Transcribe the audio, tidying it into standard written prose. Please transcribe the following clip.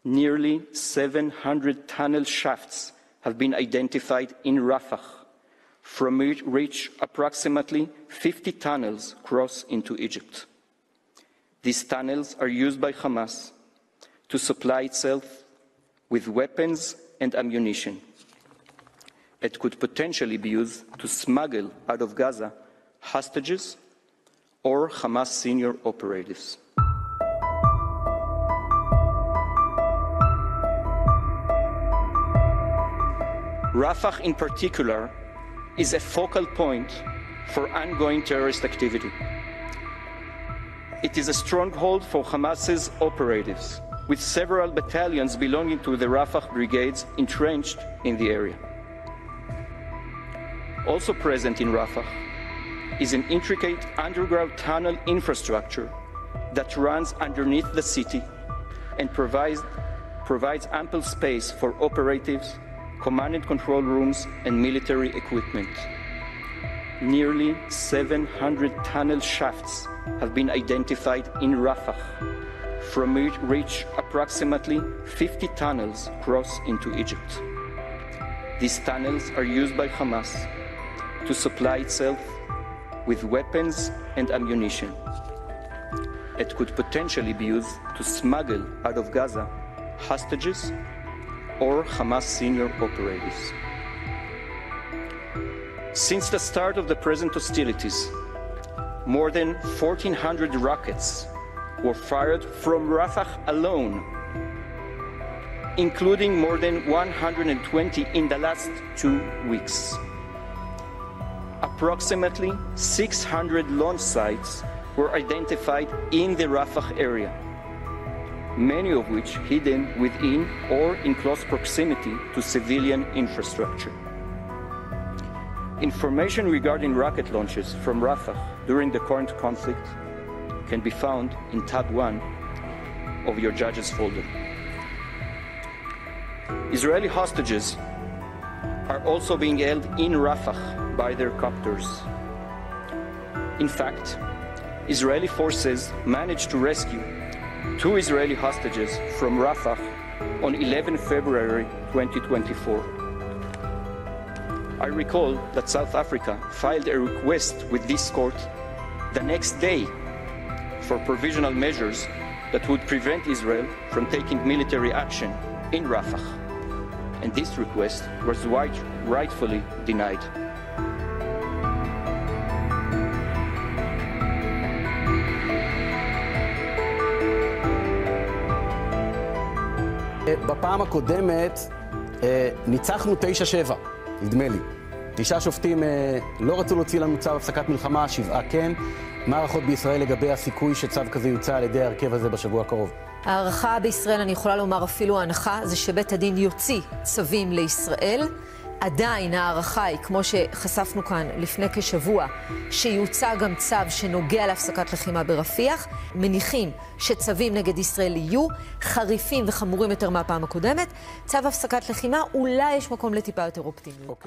Nearly 700 tunnel shafts have been identified in Rafah, from which approximately 50 tunnels cross into Egypt. These tunnels are used by Hamas to supply itself with weapons and ammunition. It could potentially be used to smuggle out of Gaza hostages or Hamas senior operatives. Rafah in particular is a focal point for ongoing terrorist activity. It is a stronghold for Hamas's operatives, with several battalions belonging to the Rafah brigades entrenched in the area. Also present in Rafah is an intricate underground tunnel infrastructure that runs underneath the city and provides ample space for operatives, command and control rooms, and military equipment. Nearly 700 tunnel shafts have been identified in Rafah, from which approximately 50 tunnels cross into Egypt. These tunnels are used by Hamas to supply itself with weapons and ammunition. It could potentially be used to smuggle out of Gaza hostages or Hamas senior operatives. Since the start of the present hostilities, more than 1,400 rockets were fired from Rafah alone, including more than 120 in the last 2 weeks. Approximately 600 launch sites were identified in the Rafah area, many of which hidden within or in close proximity to civilian infrastructure. Information regarding rocket launches from Rafah during the current conflict can be found in tab 1 of your Judges folder. Israeli hostages are also being held in Rafah by their captors. In fact, Israeli forces managed to rescue 2 Israeli hostages from Rafah on 11 February 2024. I recall that South Africa filed a request with this court the next day for provisional measures that would prevent Israel from taking military action in Rafah, and this request was rightfully denied. בפעם הקודמת ניצחנו 9-7, נדמה לי. 9 שופטים לא רצו להוציא לנו צו הפסקת מלחמה, 7 כן. מה הערכות בישראל לגבי הסיכוי שצו כזה יוצא על ידי ההרכב הזה בשבוע הקרוב? הערכה בישראל, אני יכולה לומר אפילו ההנחה, זה שבית הדין יוציא צווים לישראל. עדיין הערכה היא, כמו שחשפנו כאן לפני כשבוע, שיוצא גם צו שנוגע להפסקת לחימה ברפיח. מניחים שצווים נגד ישראל יהיו חריפים וחמורים יותר מהפעם הקודמת. צו הפסקת לחימה, אולי יש מקום לטיפה יותר אופטימיות.